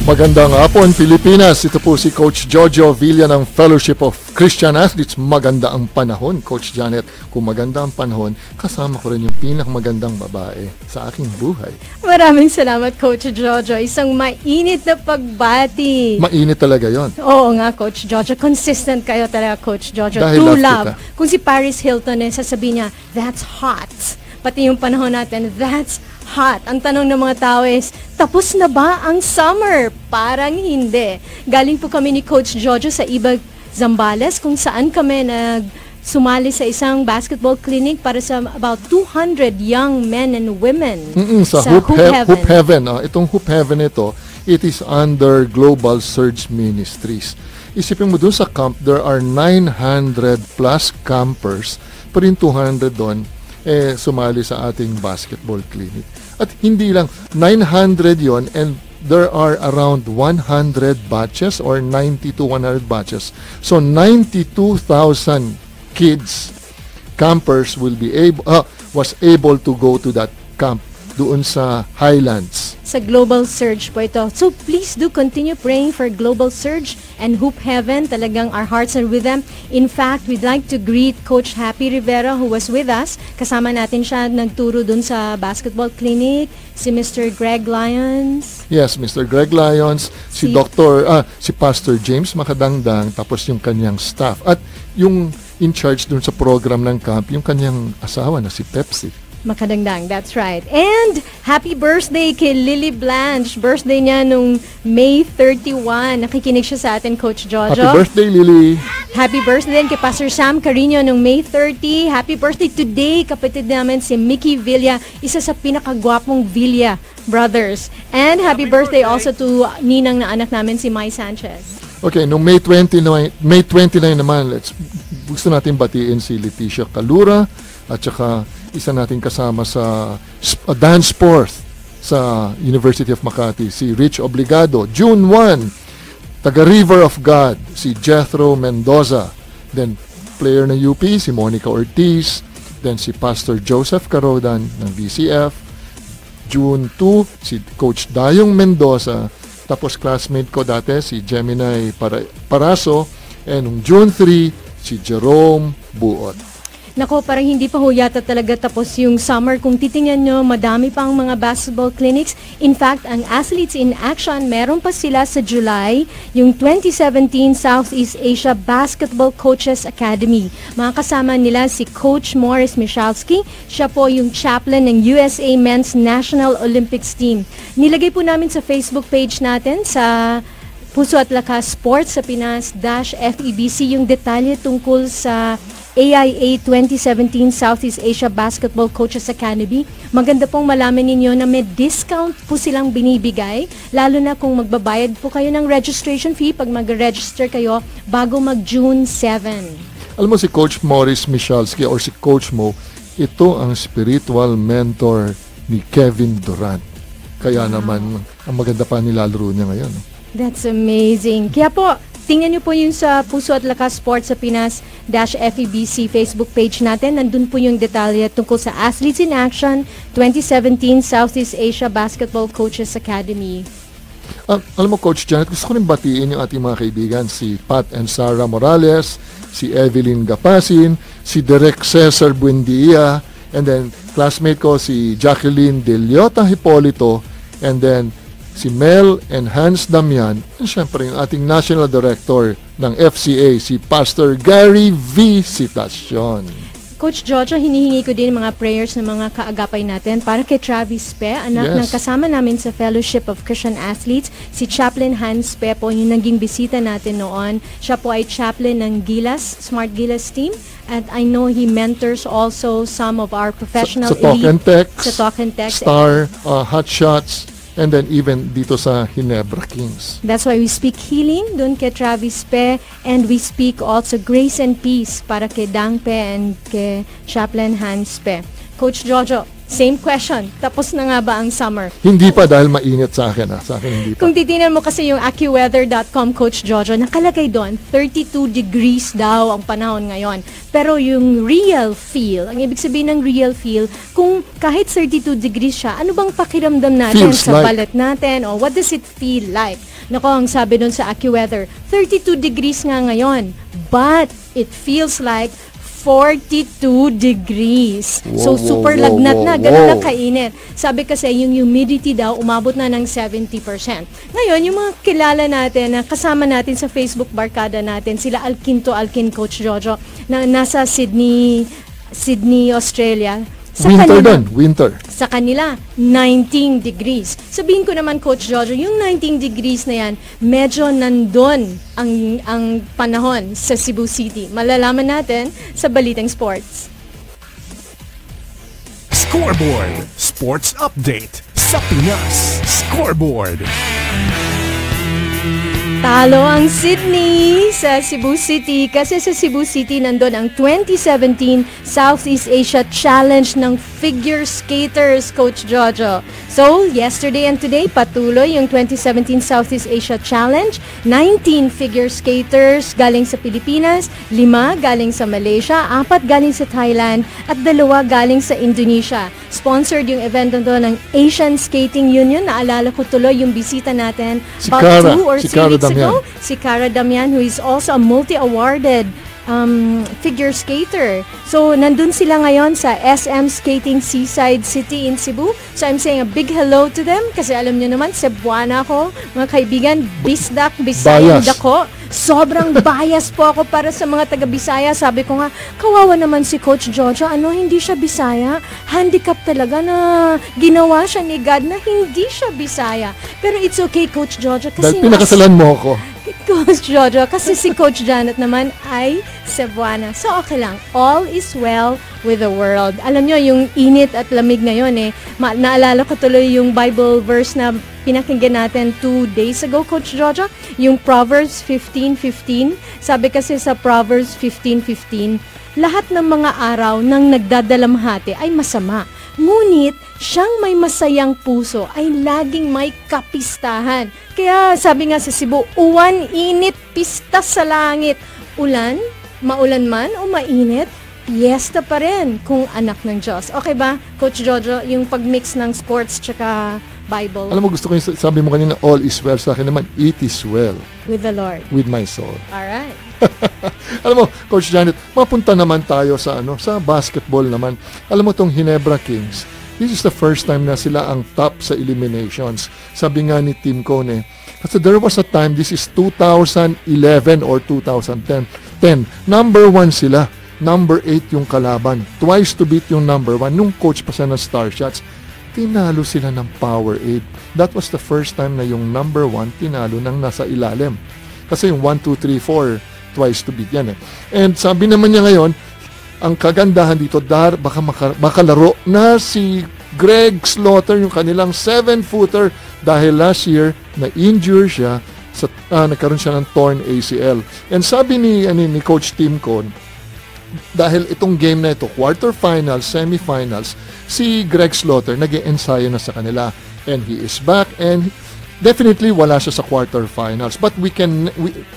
Magandang hapon, Pilipinas. Ito po si Coach Jojo Villa ng Fellowship of Christian Athletes. Maganda ang panahon, Coach Janet. Kung maganda ang panahon, kasama ko rin yung pinakamagandang babae sa aking buhay. Maraming salamat, Coach Jojo. Isang mainit na pagbati. Mainit talaga yon. Oo nga, Coach Jojo. Consistent kayo talaga, Coach Jojo. Dahil True love love. kita. Kung si Paris Hilton sasabihin niya, that's hot. Pati yung panahon natin, that's hot. Ang tanong ng mga tao is, tapos na ba ang summer? Parang hindi. Galing po kami ni Coach Jojo sa Ibag, Zambales, kung saan kami sumali sa isang basketball clinic para sa about 200 young men and women. Sa Hoop Heaven. Itong Hoop Heaven ito, it is under Global Surge Ministries. Isipin mo dun sa camp, there are 900 plus campers, pa rin 200 doon, sumali sa ating basketball clinic. At hindi lang, 900 yon, and there are around 100 batches or 90 to 100 batches. So 92,000 kids, campers was able to go to that camp doon sa Highlands. Sa Global Surge po ito. So please do continue praying for Global Surge and Hoop Heaven. Talagang our hearts are with them. In fact, we'd like to greet Coach Happy Rivera who was with us. Kasama natin siya nagturo dun sa basketball clinic. Si Mr. Greg Lyons. Yes, Mr. Greg Lyons. Si Pastor James Makadangdang, tapos yung kanyang staff. At yung in charge dun sa program ng camp, yung kanyang asawa na si Pepsi. Makadangdang, that's right. And happy birthday kay Lily Blanche. Birthday niya nung May 31. Nakikinig siya sa atin, Coach Jojo. Happy birthday, Lily. Happy birthday din kay Pastor Sam Carino nung May 30. Happy birthday today, kapatid namin si Mickey Villa, isa sa pinakagwapong Villa brothers. And happy birthday also to ninang na anak namin, si Mai Sanchez. Okay, nung May 29 naman, gusto natin batiin si Leticia Calura at saka isa natin kasama sa dance sport sa University of Makati, si Rich Obligado. June 1, taga River of God, si Jethro Mendoza. Then, player ng UP, si Monica Ortiz. Then, si Pastor Joseph Carodan ng VCF. June 2, si Coach Dayong Mendoza. Tapos, classmate ko dati, si Gemini Paraso. And June 3, si Jerome Buot. Nako, parang hindi pa ho yata talaga tapos yung summer. Kung titingnan nyo, madami pang mga basketball clinics. In fact, ang Athletes in Action, meron pa sila sa July, yung 2017 Southeast Asia Basketball Coaches Academy. Mga kasama nila si Coach Morris Michalski. Siya po yung chaplain ng USA Men's National Olympics Team. Nilagay po namin sa Facebook page natin sa Puso at Lakas Sports sa Pinas-FEBC yung detalye tungkol sa AIA 2017 Southeast Asia Basketball Coaches Academy. Maganda pong malaman ninyo na may discount po silang binibigay, lalo na kung magbabayad po kayo ng registration fee pag mag-register kayo bago mag-June 7. Alam mo si Coach Morris Michalski or si Coach Mo, ito ang spiritual mentor ni Kevin Durant. Kaya naman, ang maganda pa nilalaro niya ngayon. That's amazing. Kaya po, tingnan niyo po yung sa Puso at Lakas Sports sa Pinas-FEBC Facebook page natin. Nandun po yung detalye tungkol sa Athletes in Action 2017 Southeast Asia Basketball Coaches Academy. Alam mo, Coach Janet, gusto ko rin batiin yung ating mga kaibigan, si Pat and Sarah Morales, si Evelyn Gapasin, si Derek Cesar Buendia, and then classmate ko si Jacqueline De Leota Hipolito, and then si Mel and Hans Damian, at syempre yung ating National Director ng FCA, si Pastor Gary V. Citacion. Coach Jojo, hinihingi ko din mga prayers ng mga kaagapay natin para kay Travis Pe, anak ng kasama namin sa Fellowship of Christian Athletes, si Chaplain Hans Pe po, yung naging bisita natin noon. Siya po ay chaplain ng Gilas, Smart Gilas team. And I know he mentors also some of our professional elite sa Talk and Text, Star, Hot Shots, and then even dito sa Ginebra Kings. That's why we speak healing dun kay Travis Pe, and we speak also grace and peace para kay Dang Pe and kay Chaplain Hans Pe. Coach Jojo, Same question. Tapos na nga ba ang summer? Hindi pa dahil mainit sa akin. Sa akin hindi pa. Kung titingnan mo kasi yung AccuWeather.com, Coach Jojo, nakalagay doon, 32 degrees daw ang panahon ngayon. Pero yung real feel, ang ibig sabihin ng real feel, kung kahit 32 degrees siya, ano bang pakiramdam natin Feels sa like. balat natin? O what does it feel like? Nako, ang sabi doon sa AccuWeather, 32 degrees nga ngayon. But it feels like 42 degrees. So, super lagnat na. Ganun na kainit. Sabi kasi, yung humidity daw, umabot na ng 70%. Ngayon, yung mga kilala natin, na kasama natin sa Facebook barkada natin, sila Alkin Coach Jojo, na nasa Sydney, Australia. Winter. Sa kanila, 19 degrees. Sabihin ko naman, Coach Jojo, yung 19 degrees na yan, medyo nandun ang panahon sa Cebu City. Malalaman natin sa Balitang Sports. Scoreboard, Sports Update sa Pinas. Scoreboard. Talo ang Sydney sa Cebu City kasi sa Cebu City nandun ang 2017 Southeast Asia Challenge ng figure skaters, Coach Jojo. So, yesterday and today, patuloy yung 2017 Southeast Asia Challenge. 19 figure skaters galing sa Pilipinas, 5 galing sa Malaysia, 4 galing sa Thailand, at 2 galing sa Indonesia. Sponsored yung event doon ng Asian Skating Union. Naalala ko tuloy yung bisita natin about 2 or 3 weeks ago. Si Cara Damian, who is also a multi-awarded figure skater. So, nandun sila ngayon sa SM Skating Seaside City in Cebu. So, I'm saying a big hello to them kasi alam nyo naman, Cebuana ako, mga kaibigan, Bisdak, Bisayan, Dako. Sobrang bias po ako para sa mga taga-Bisaya. Sabi ko nga, kawawa naman si Coach Jojo. Hindi siya Bisaya. Handicap talaga na ginawa siya ni God na hindi siya Bisaya. Pero it's okay, Coach Jojo. Kasi dahil pinakasalan mo ako. Coach Jojo, kasi si Coach Janet naman ay Cebuana. So, okay lang. All is well with the world. Alam nyo, yung init at lamig ngayon naalala ko tuloy yung Bible verse na pinakinggan natin 2 days ago, Coach Jojo. Yung Proverbs 15:15. Sabi kasi sa Proverbs 15:15, lahat ng mga araw ng nagdadalamhati ay masama. Ngunit, siyang may masayang puso ay laging may kapistahan. Kaya sabi nga sa Cebu, uwan, init, pista sa langit. Ulan, maulan man o mainit, piyesta pa rin kung anak ng Diyos. Okay ba, Coach Jojo, yung pagmix ng sports tsaka Bible? Alam mo, gusto ko yung sabi mo kanina, all is well. Sa akin naman, it is well. With the Lord. With my soul. Alright. Alam mo, Coach Janet, mapunta naman tayo sa sa basketball naman. Alam mo tong Ginebra Kings, this is the first time na sila ang top sa eliminations. Sabi nga ni Tim Cone, kasi there was a time, this is 2011 or 2010, number 1 sila. Number 8 yung kalaban. Twice to beat yung number 1. Nung coach pa siya ng Star Shots, tinalo sila ng Power 8. That was the first time na yung number 1 tinalo ng nasa ilalim. Kasi yung 1, 2, 3, 4, twice to beat yan . And sabi naman niya ngayon, ang kagandahan dito, baka makalaro na si Greg Slaughter, yung kanilang 7-footer, dahil last year, na-injure siya, nagkaroon siya ng torn ACL. And sabi ni Coach Tim Cone, dahil itong game na ito, quarterfinals, semifinals, si Greg Slaughter nag-e-ensayo na sa kanila. And he is back, and definitely wala siya sa quarterfinals. But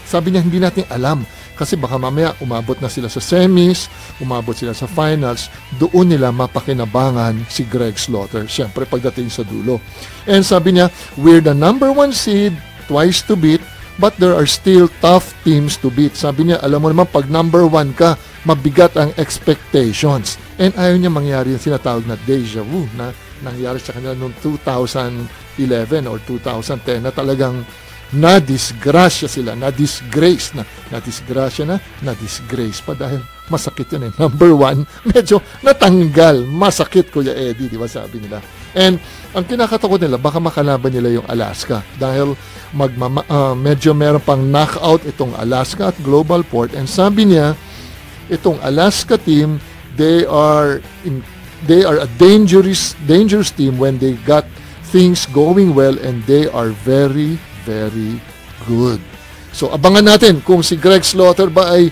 sabi niya, hindi natin alam. Kasi baka mamaya umabot na sila sa semis, umabot sila sa finals, doon nila mapakinabangan si Greg Slaughter, siyempre pagdating sa dulo. And sabi niya, we're the number 1 seed, twice to beat, but there are still tough teams to beat. Sabi niya, alam mo naman, pag number 1 ka, mabigat ang expectations. And ayaw niya mangyari yung sinatawag na deja vu na nangyari sa kanila noong 2011 or 2010 na talagang na-disgrace pa dahil masakit yun . Number 1, medyo natanggal. Masakit, Kuya Eddie, di ba sabi nila? And ang kinakatakot nila, baka makalaban nila yung Alaska dahil medyo meron pang knockout itong Alaska at Global Port. And sabi niya, itong Alaska team, they are a dangerous team when they got things going well, and they are very, very good. So abangan natin kung si Greg Slaughter ba ay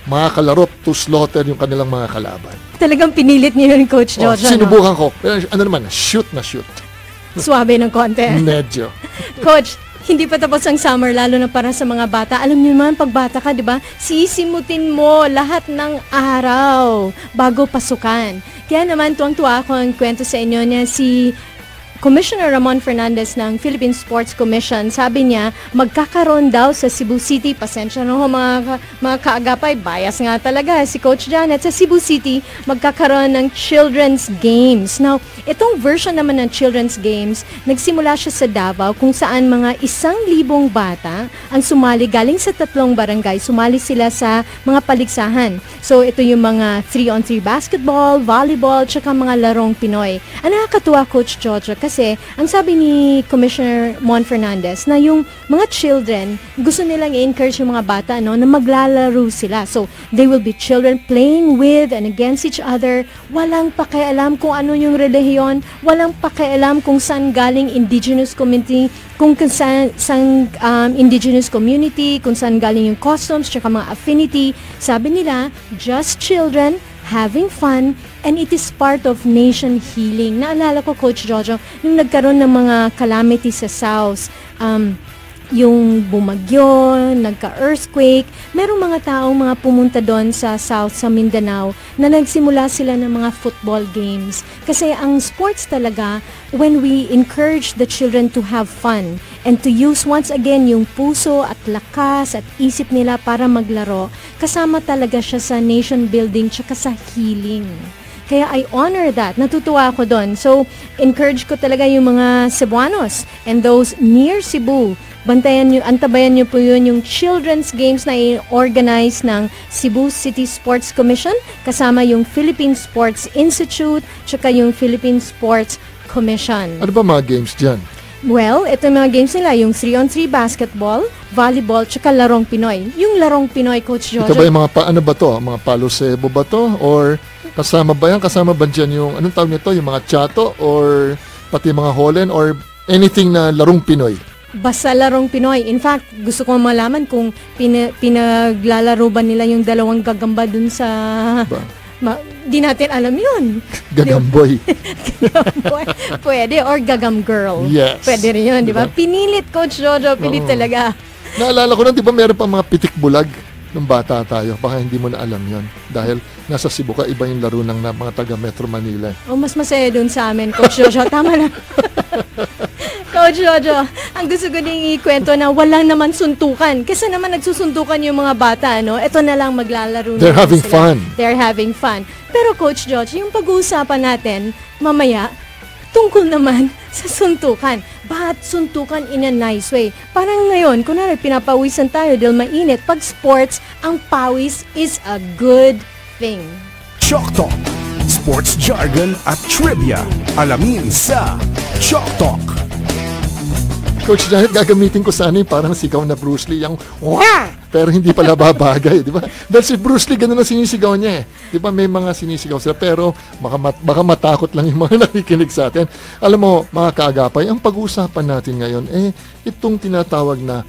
makakalaro to slaughter yung kanilang mga kalaban. Talagang pinilit niyo yun, Coach Jojo. Sinubukan ko. Pero ano naman, shoot na shoot. Suwabe ng konti. Medyo. Coach, hindi pa tapos ang summer, lalo na para sa mga bata. Alam niyo naman, pag bata ka, di ba, sisimutin mo lahat ng araw bago pasukan. Kaya naman, tuwang-tuwa ako ang kwento sa inyo niya si Commissioner Ramon Fernandez ng Philippine Sports Commission. Sabi niya, magkakaroon daw sa Cebu City, pasensya na ho mga kaagapay, bias nga talaga si Coach Janet, sa Cebu City, magkakaroon ng Children's Games. Now, itong version naman ng Children's Games, nagsimula siya sa Davao kung saan mga 1,000 bata ang sumali galing sa 3 barangay. Sumali sila sa mga paligsahan. So, ito yung mga 3-on-3 basketball, volleyball, tsaka mga larong Pinoy. Ang nakakatuwa, Coach Jojo, kasi ang sabi ni Commissioner Mon Fernandez na yung mga children, gusto nilang i-encourage yung mga bata na maglalaro sila. So, they will be children playing with and against each other. Walang pakialam kung ano yung relihiyon, walang pakialam kung saan galing indigenous community, kung saan indigenous community, kung saan galing yung customs, tsaka mga affinity. Sabi nila, just children having fun, and it is part of nation healing. Naalala ko, Coach Jojo, nung nagkaroon ng mga calamity sa South, yung bumagyo, nagka-earthquake, merong mga taong mga pumunta doon sa South, sa Mindanao, na nagsimula sila ng mga football games. Kasi ang sports talaga, when we encourage the children to have fun and to use once again yung puso at lakas at isip nila para maglaro, kasama talaga siya sa nation building tsaka sa healing. Kaya I honor that. Natutuwa ako doon. So, encourage ko talaga yung mga Cebuanos and those near Cebu. Bantayan nyo, antabayan nyo po yun yung children's games na i-organize ng Cebu City Sports Commission kasama yung Philippine Sports Institute tsaka yung Philippine Sports Commission. Ano ba mga games dyan? Well, ito yung mga games nila, yung 3-on-3 basketball, volleyball, tsaka larong Pinoy. Yung larong Pinoy, Coach Jojo. Ito ba yung mga ano ba to? Mga palosebo ba to? Or kasama ba yan? Kasama ba dyan yung, anong tawag nito? Yung mga chato? Or pati mga holen? Or anything na larong Pinoy? Basta larong Pinoy. In fact, gusto ko malaman kung pinaglalaro ba nila yung dalawang gagamba dun sa... di natin alam yun. Gagamboy. Gagamboy. Pwede. Or gagam girl. Yes. Pwede rin yun, di ba? Pinilit, Coach Jojo. Pilit talaga. Naalala ko lang, di ba meron pa mga pitik bulag nung bata tayo? Baka hindi mo na alam yun. Dahil nasa Cebu ka, iba yung laro ng mga taga Metro Manila. Mas masaya dun sa amin, Coach Jojo. Tama na. Coach Jojo, ang gusto ko ding ikwento na walang naman suntukan. Kasi naman nagsusuntukan yung mga bata, no? Ito na lang maglalaro. They're having sila. fun. They're having fun. Pero Coach Jojo, yung pag-uusapan natin mamaya, tungkol naman sa suntukan. But suntukan in a nice way. Parang ngayon, kunwari pinapawisan tayo dahil mainit. Pag sports, ang pawis is a good thing. Chalk Talk. Sports jargon at trivia. Alamin sa Chalk Talk. Coach Janet, gagamitin ko sana yung parang sigaw na Bruce Lee, yung wah! Pero hindi pala babagay, di ba? Dahil si Bruce Lee, ganun ang sinisigaw niya eh. Di ba may mga sinisigaw sila, pero baka matakot lang yung mga nakikinig sa atin. Alam mo, mga kaagapay, ang pag-uusapan natin ngayon, itong tinatawag na,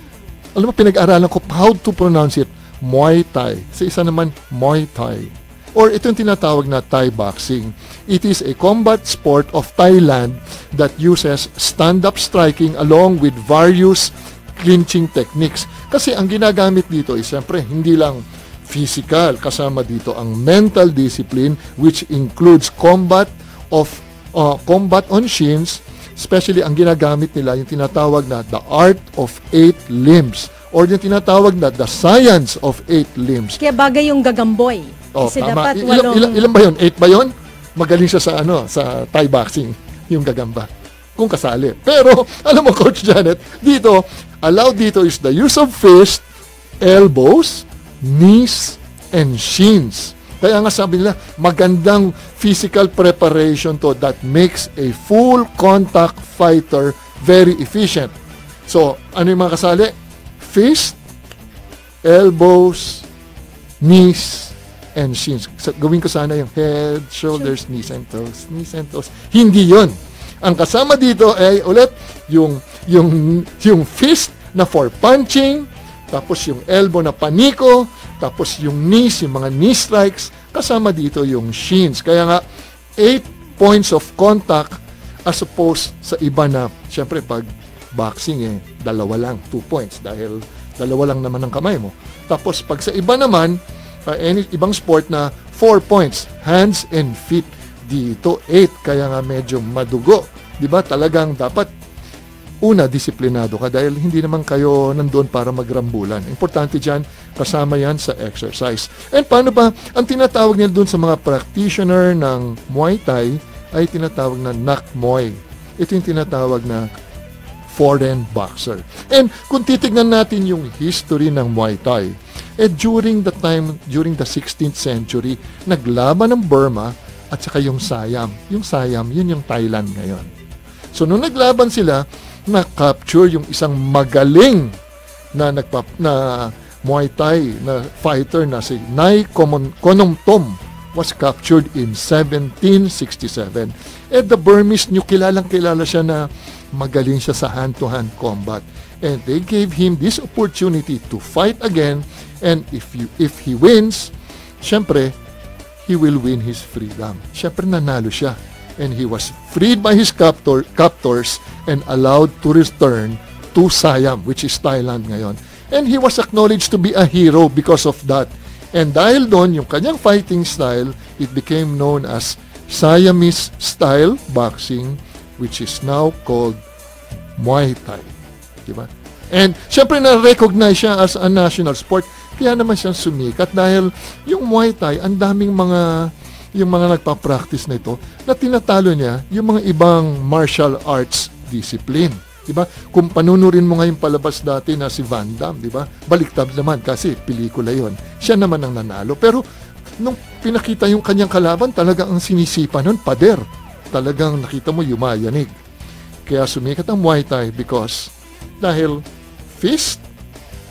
alam mo, pinag-aralan ko how to pronounce it, Muay Thai. Sa isa naman, Muay Thai. Or itong tinatawag na Thai boxing. It is a combat sport of Thailand that uses stand-up striking along with various clinching techniques. Kasi ang ginagamit dito is siyempre hindi lang physical, kasama dito ang mental discipline which includes combat on shins. Especially ang ginagamit nila yung tinatawag na the art of 8 limbs or yung tinatawag na the science of 8 limbs. Kaya bagay yung gagamboy. Kasi tama. dapat walong... Ilan ba yun? 8 ba yun? Magaling siya sa Thai boxing, yung gagamba. Kung kasali. Pero, alam mo, Coach Janet, dito, allowed dito is the use of fist, elbows, knees, and shins. Kaya nga sabi nila, magandang physical preparation to that makes a full contact fighter very efficient. So, ano yung mga kasali? Fist, elbows, knees, and shins. Gawin ko sana yung head, shoulders, knees and toes. Knees and toes. Hindi yon. Ang kasama dito ay ulit yung fist na for punching, tapos yung elbow na paniko, Tapos yung knees, yung mga knee strikes, kasama dito yung shins. Kaya nga, 8 points of contact as opposed sa iba na, syempre pag boxing 2 lang, 2 points dahil 2 lang naman ang kamay mo. Tapos pag sa iba naman, ibang sport na 4 points, hands and feet. Dito 8, kaya nga medyo madugo. 'Di ba? Talagang dapat disiplinado ka dahil hindi naman kayo nandoon para magrambulan. Importante diyan, kasama 'yan sa exercise. And paano ba ang tinatawag nila doon sa mga practitioner ng Muay Thai ay tinatawag na Nak Muay. Ito yung tinatawag na foreign boxer. And kung titignan natin yung history ng Muay Thai, during the 16th century, naglaban ng Burma at saka yung Siam. Yung Siam, yun yung Thailand ngayon. So nung naglaban sila, na-capture yung isang magaling na Muay Thai na fighter na si Nai Konom Tom was captured in 1767. And the Burmese nyo, kilala siya na magaling siya sa hand-to-hand combat. And they gave him this opportunity to fight again. And if he wins, syempre, he will win his freedom. Syempre, nanalo siya. And he was freed by his captors and allowed to return to Siam, which is Thailand ngayon. And he was acknowledged to be a hero because of that. And dahil doon, yung kanyang fighting style, it became known as Siamese style boxing, which is now called Muay Thai. Diba? And syempre na-recognize siya as a national sport, kaya naman siyang sumikat dahil yung Muay Thai, ang daming yung mga nagpa-practice na ito, na tinatalo niya yung mga ibang martial arts discipline. Diba? Kung panunurin mo ngayon palabas dati na si Van Damme, diba? Baliktad naman kasi pelikula yon. Siya naman ang nanalo. Pero nung pinakita yung kanyang kalaban, talagang ang sinisipa nun, pader. Talagang nakita mo yumayanig. Kaya sumikat ang Muay Thai because dahil fist,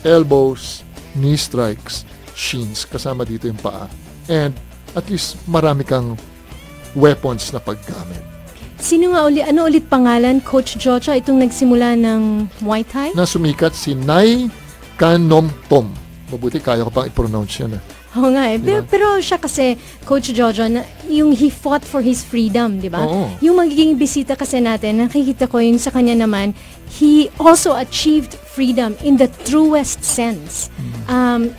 elbows, knee strikes, shins, kasama dito yung paa. And at least marami kang weapons na paggamit. Ano ulit pangalan, Coach Jocha, itong nagsimula ng Muay Thai? Na sumikat si Nai Konom Tom. Mabuti kaya ko pang i-pronounce yan. Oo nga Pero siya kasi, Coach Jojo, yung he fought for his freedom, di ba? Yung magiging bisita kasi natin, nakikita ko yung sa kanya naman, he also achieved freedom in the truest sense.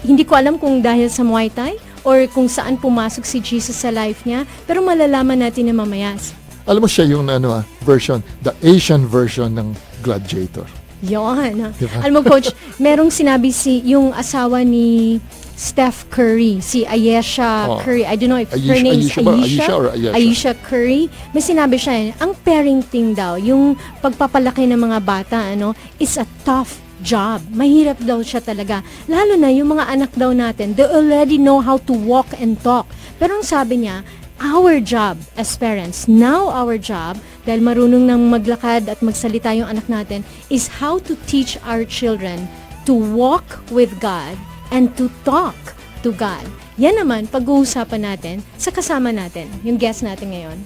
Hindi ko alam kung dahil sa Muay Thai or kung saan pumasok si Jesus sa life niya, pero malalaman natin na mamaya. Alam mo siya yung version, the Asian version ng Gladiator. Yon. Diba? Alam mo, Coach, merong sinabi yung asawa ni Steph Curry, si Ayesha Curry. I don't know if her name is Ayesha Curry. May sinabi siya, ang parenting daw, yung pagpapalaki ng mga bata, is a tough job. Mahirap daw siya talaga. Lalo na yung mga anak daw natin, they already know how to walk and talk. Pero ang sabi niya, our job as parents, now our job, dahil marunong nang maglakad at magsalita yung anak natin, is how to teach our children to walk with God and to talk to God. Yan naman, pag-uusapan natin sa kasama natin, yung guest natin ngayon.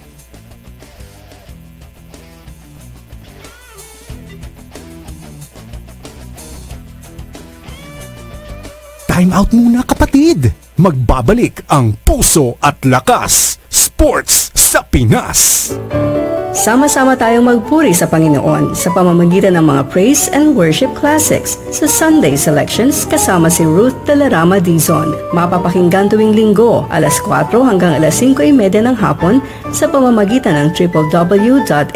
Time out muna kapatid! Magbabalik ang Puso at Lakas Sports sa Pinas. Sama-sama tayong magpuri sa Panginoon sa pamamagitan ng mga praise and worship classics sa Sunday Selections kasama si Ruth Talarama Dizon. Mapapakinggan tuwing linggo, alas 4 hanggang alas 5:30 ng hapon sa pamamagitan ng www.febc.ph,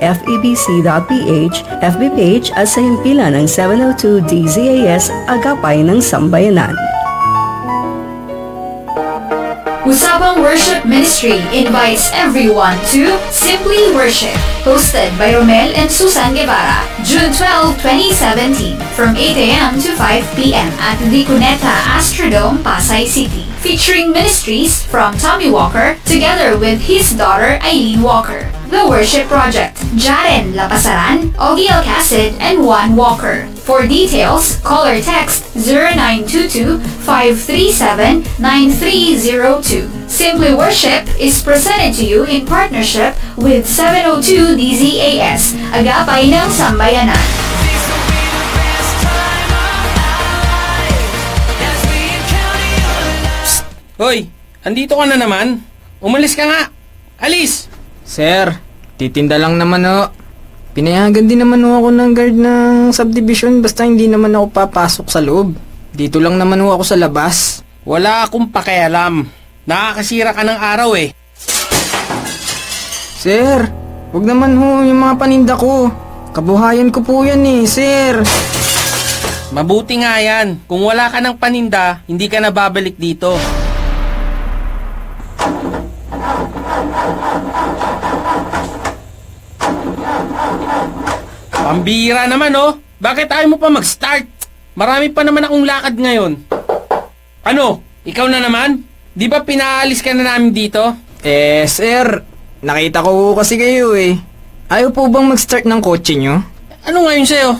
FB page at sa himpilan ng 702 DZAS Agapay ng Sambayanan. Usapang Worship Ministry invites everyone to Simply Worship, hosted by Romel and Susan Guevara, June 12, 2017, from 8 a.m. to 5 p.m. at the Cuneta Astrodome, Pasay City, featuring ministries from Tommy Walker together with his daughter Eileen Walker, The Worship Project, Jaren Lapasaran, Ogie Alcacid, and Juan Walker. For details, call or text 0922-537-9302. Simply Worship is presented to you in partnership with 702 DZAS, Agapay ng Sambayanan. Hoy, andito ka na naman. Umalis ka nga. Alis! Sir, titinda lang naman ho. Pinayagan din naman ho ako ng guard ng subdivision basta hindi naman ako papasok sa loob. Dito lang naman ho ako sa labas. Wala akong pakialam. Nakakasira ka ng araw eh. Sir, wag naman ho yung mga paninda ko. Kabuhayan ko po yan eh, sir. Mabuti nga yan. Kung wala ka ng paninda, hindi ka na babalik dito. Pambira naman oh. Bakit ayaw mo pa mag-start? Marami pa naman akong lakad ngayon. Ano? Ikaw na naman? Di ba pinaalis ka na namin dito? Sir, nakita ko ho kasi kayo eh. Ayaw po bang mag-start ng kotse nyo? Ano ngayon sa'yo?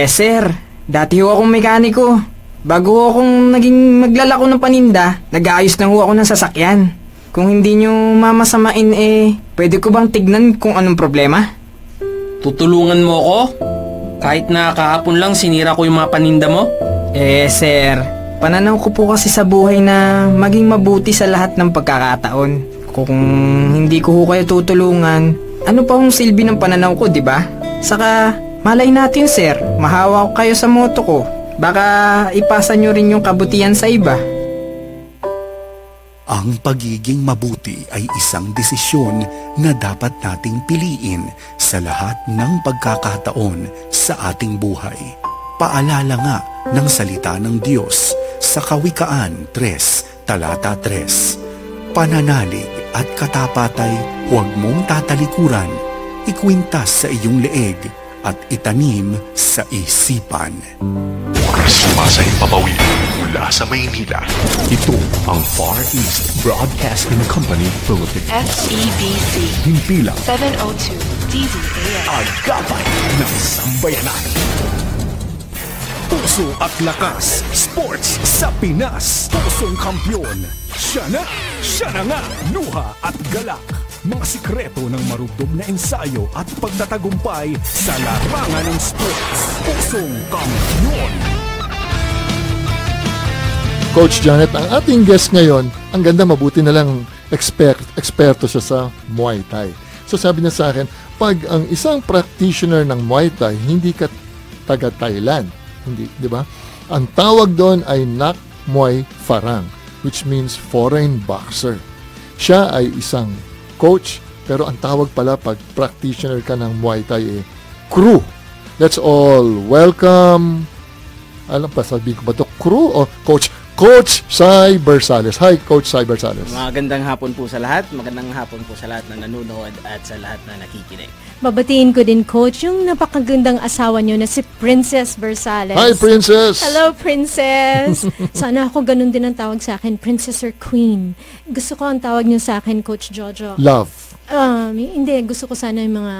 Sir, dati ho akong mekaniko. Bago ho akong naging maglalako ng paninda, nag-aayos na ho ako ng sasakyan. Kung hindi nyo mamasamain pwede ko bang tignan kung anong problema? Tutulungan mo ako? Kahit na kahapon lang sinira ko yung mga paninda mo? Sir, pananaw ko po kasi sa buhay na maging mabuti sa lahat ng pagkakataon. Kung hindi ko ho kayo tutulungan, ano pa hong silbi ng pananaw ko, di ba? Saka, malay natin sir, mahawa ko kayo sa moto ko. Baka ipasa nyo rin yung kabutihan sa iba. Ang pagiging mabuti ay isang desisyon na dapat nating piliin sa lahat ng pagkakataon sa ating buhay. Paalala nga ng salita ng Diyos sa Kawikaan 3, talata 3. Pananalig at katapatay huwag mong tatalikuran, ikwintas sa iyong leeg at itanim sa isipan. Sumasahing papawid mula sa Maynila. Ito ang Far East Broadcasting Company Philippines. FEBC Himpilang 702 DZAM. Agapay ng sambayanan. Puso at lakas, sports sa Pinas. Pusong kampyon. Siya na nga, luha at galak. Mga sikreto ng marubdob na ensayo at pagtatagumpay sa larangan ng sports. Pusong kampyon. Coach Janet, ang ating guest ngayon, ang ganda, mabuti na lang eksperto siya sa Muay Thai. So sabi niya sa akin, pag ang isang practitioner ng Muay Thai, hindi ka taga Thailand, hindi, di ba? Ang tawag doon ay Nak Muay Farang, which means foreign boxer. Siya ay isang coach, pero ang tawag pala pag practitioner ka ng Muay Thai ay crew. Let's all welcome, alam pa, sabi ko ba ito, crew o Coach Sai Bersales. Hi, Coach Sai Bersales. Magandang hapon po sa lahat. Magandang hapon po sa lahat na nanonood at sa lahat na nakikinig. Babatiin ko din, Coach, yung napakagandang asawa nyo na si Princess Bersales. Hi, Princess! Hello, Princess! Sana ako ganun din ang tawag sa akin, Princess or Queen. Gusto ko ang tawag nyo sa akin, Coach Jojo. Love. Hindi, gusto ko sana yung mga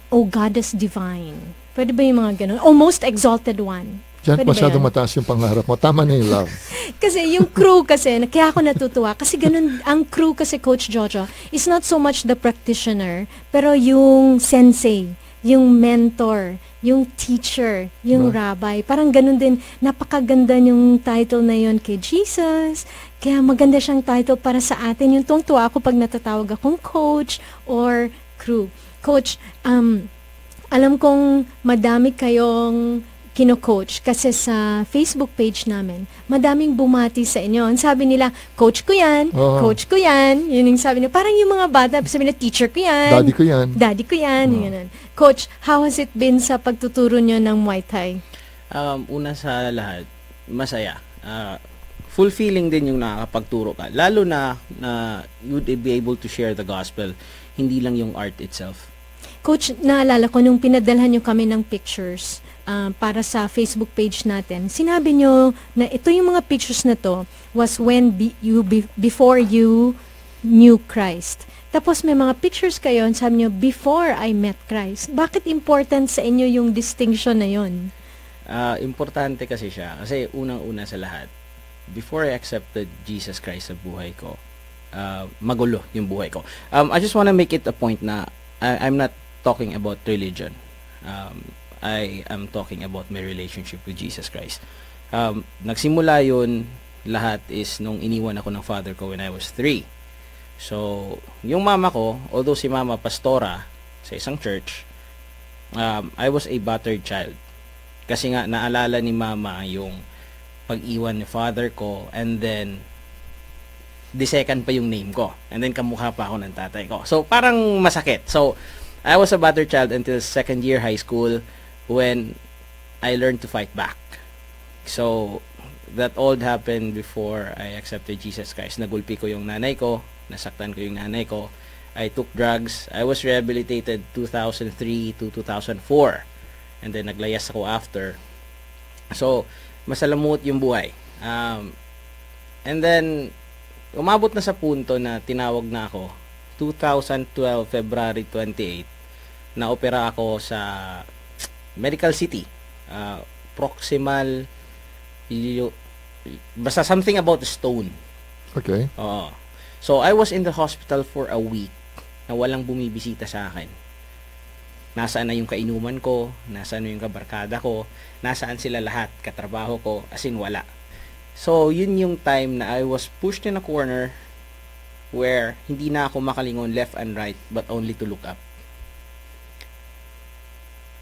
Oh Goddess Divine. Pwede ba yung mga ganun? Oh, Most Exalted One. Diyan masyadong mataas yung pangarap mo. Tama na yung love. Kasi yung crew kasi, kaya ako natutuwa. Kasi ganun, ang crew kasi, Coach Jojo, is not so much the practitioner, pero yung sensei, yung mentor, yung teacher, yung rabbi. Parang ganun din, napakaganda yung title na yon kay Jesus. Kaya maganda siyang title para sa atin. Yung tuwang-tuwa ako pag natatawag akong coach or crew. Coach, alam kong madami kayong kino-coach kasi sa Facebook page namin, madaming bumati sa inyo. Sabi nila, coach ko yan, coach ko yan. Yun yung sabi nila. Parang yung mga bata, sabi nila, teacher ko yan. Daddy ko yan. Daddy ko yan. Yun. Coach, how has it been sa pagtuturo nyo ng Muay Thai? Una sa lahat, masaya. Fulfilling din yung nakakapagturo ka. Lalo na you'd be able to share the gospel. Hindi lang yung art itself. Coach, naalala ko nung pinadalhan nyo kami ng pictures para sa Facebook page natin, sinabi nyo na ito yung mga pictures na to was when before you knew Christ. Tapos may mga pictures kayo, sabi nyo, before I met Christ. Bakit important sa inyo yung distinction na yon? Importante kasi siya. Kasi unang-una sa lahat, before I accepted Jesus Christ sa buhay ko, magulo yung buhay ko. I just wanna make it a point na I'm not talking about religion. I am talking about my relationship with Jesus Christ. Nagsimula yun lahat is nung iniwan ako ng father ko when I was 3. So, yung mama ko, although si mama pastora sa isang church, I was a battered child. Kasi nga, naalala ni mama yung pag-iwan ni father ko, and then the second pa yung name ko, and then kamukha pa ako ng tatay ko. So parang masakit. So I was a battered child until second year high school when I learned to fight back. So that all happened before I accepted Jesus Christ. Nagulpi ko yung nanay ko, nasaktan ko yung nanay ko, I took drugs, I was rehabilitated 2003 to 2004, and then naglayas ako after. So masalamut yung buhay. And then, umabot na sa punto na tinawag na ako, 2012, February 28, na-opera ako sa Medical City. Proximal, basta something about the stone. Okay. So, I was in the hospital for a week na walang bumibisita sa akin. Nasaan na yung kainuman ko, nasaan na yung kabarkada ko, nasaan sila lahat, katrabaho ko, as in wala. So, yun yung time na I was pushed in a corner where hindi na ako makalingon left and right, but only to look up.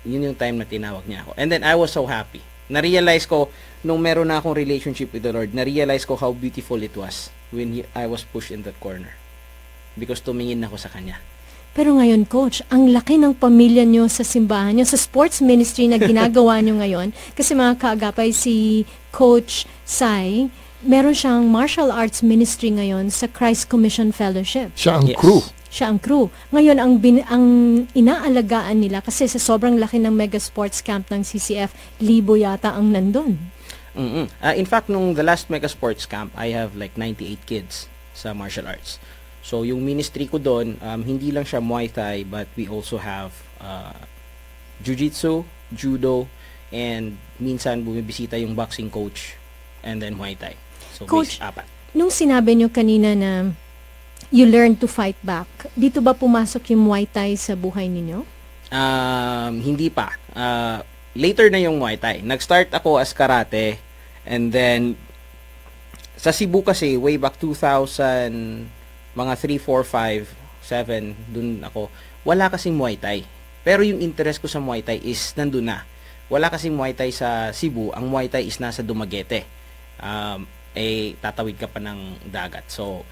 Yun yung time na tinawag niya ako. And then, I was so happy. Na-realize ko, nung meron na akong relationship with the Lord, na-realize ko how beautiful it was when I was pushed in that corner. Because tumingin ako sa Kanya. Pero ngayon, Coach, ang laki ng pamilya nyo sa simbahan nyo, sa sports ministry na ginagawa nyo ngayon. Kasi mga kaagapay, si Coach Sai, meron siyang martial arts ministry ngayon sa Christ Commission Fellowship. Siya ang crew. Siya ang crew. Ngayon, ang inaalagaan nila, kasi sa sobrang laki ng mega sports camp ng CCF, libo yata ang nandun. In fact, nung the last mega sports camp, I have like 98 kids sa martial arts. So, yung ministry ko doon, hindi lang siya Muay Thai, but we also have Jiu-Jitsu, Judo, and minsan bumibisita yung boxing coach, and then Muay Thai. So, Coach, apat. Nung sinabi nyo kanina na you learn to fight back, dito ba pumasok yung Muay Thai sa buhay ninyo? Hindi pa. Later na yung Muay Thai. Nag-start ako as karate, and then sa Cebu kasi, way back 2000, mga 3, 4, 5, 7, dun ako, wala kasing Muay Thai. Pero yung interest ko sa Muay Thai is nandun na. Wala kasing Muay Thai sa Cebu, ang Muay Thai is nasa Dumaguete. Tatawid ka pa ng dagat. So,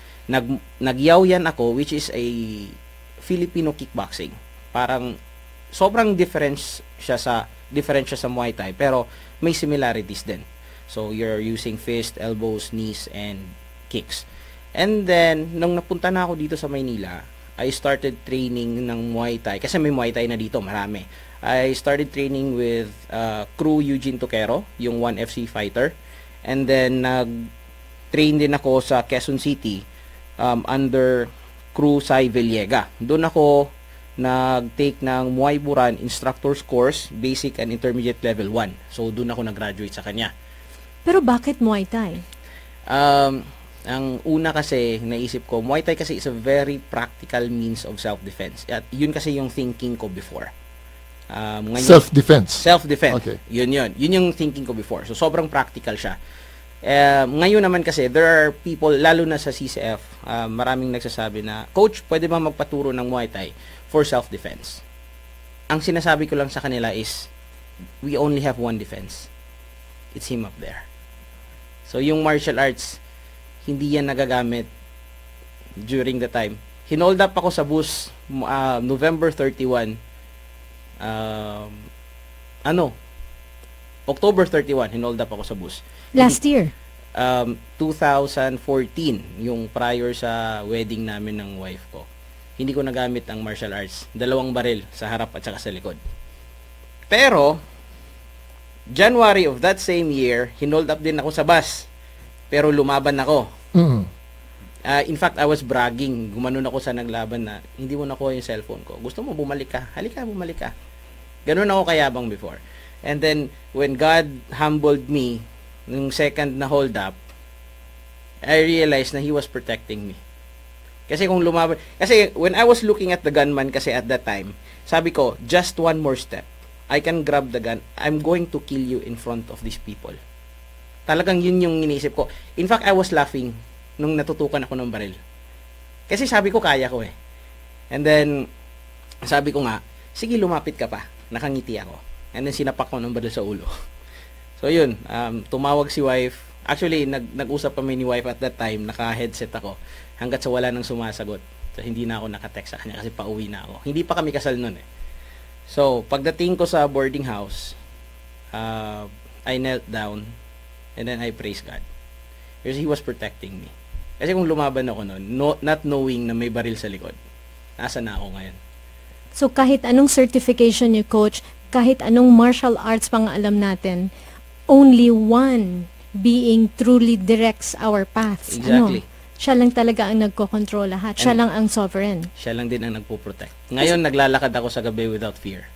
nagyaw-yan ako, which is a Filipino kickboxing. Parang, sobrang different siya sa Muay Thai, pero may similarities din. So, you're using fist, elbows, knees, and kicks. And then, nung napunta na ako dito sa Maynila, I started training ng Muay Thai. Kasi may Muay Thai na dito, marami. I started training with Crew Eugene Toquero, yung 1FC fighter. And then, nag-train din ako sa Quezon City under Crew Sai Villega. Doon ako nag-take ng Muay Buran Instructor's Course, Basic and Intermediate Level 1. So, doon ako nag-graduate sa kanya. Pero bakit Muay Thai? Ang una kasi, naisip ko, Muay Thai kasi is a very practical means of self-defense. At yun kasi yung thinking ko before. Ngayon, Self-defense? Self-defense. Okay. Yun. Yun yung thinking ko before. So, sobrang practical siya. Ngayon naman kasi, there are people, lalo na sa CCF, maraming nagsasabi na, Coach, pwede ba magpaturo ng Muay Thai for self-defense? Ang sinasabi ko lang sa kanila is, we only have one defense. It's him up there. So, yung martial arts, hindi yan nagagamit during the time. Hinold up ako sa bus November 31. October 31, hinold up ako sa bus. Last year? 2014, yung prior sa wedding namin ng wife ko. Hindi ko nagamit ang martial arts. 2 baril sa harap at saka sa likod. Pero, January of that same year, hinold up din ako sa bus. Pero lumaban ako. In fact, I was bragging. Gumanon ako sa naglaban na, hindi mo nakuha yung cellphone ko. Gusto mo, bumalik ka. Halika, bumalik ka. Ganun ako kayabang before. And then, when God humbled me, nung second na hold up, I realized na He was protecting me. Kasi kung lumaban, kasi when I was looking at the gunman kasi at that time, sabi ko, just one more step. I can grab the gun. I'm going to kill you in front of these people. Talagang yun yung iniisip ko. In fact, I was laughing nung natutukan ako ng baril. Kasi sabi ko, kaya ko eh. And then, sabi ko nga, sige, lumapit ka pa. Nakangiti ako. And then, sinapak ko ng baril sa ulo. So, yun. Tumawag si wife. Actually, nag-usap kami ni wife at that time. Naka-headset ako. Hanggat sa wala nang sumasagot. So, hindi na ako nakatext sa kanya kasi pauwi na ako. Hindi pa kami kasal nun eh. So, pagdating ko sa boarding house, I knelt down and then I praised God. Because He was protecting me. Kasi kung lumaban ako nun, not knowing na may baril sa likod, nasa na ako ngayon. So kahit anong certification niyo, Coach, kahit anong martial arts pang alam natin, only one being truly directs our paths. Exactly. Siya lang talaga ang nagko-control lahat. Siya lang ang sovereign. Siya lang din ang nagpo-protect. Ngayon, naglalakad ako sa gabi without fear.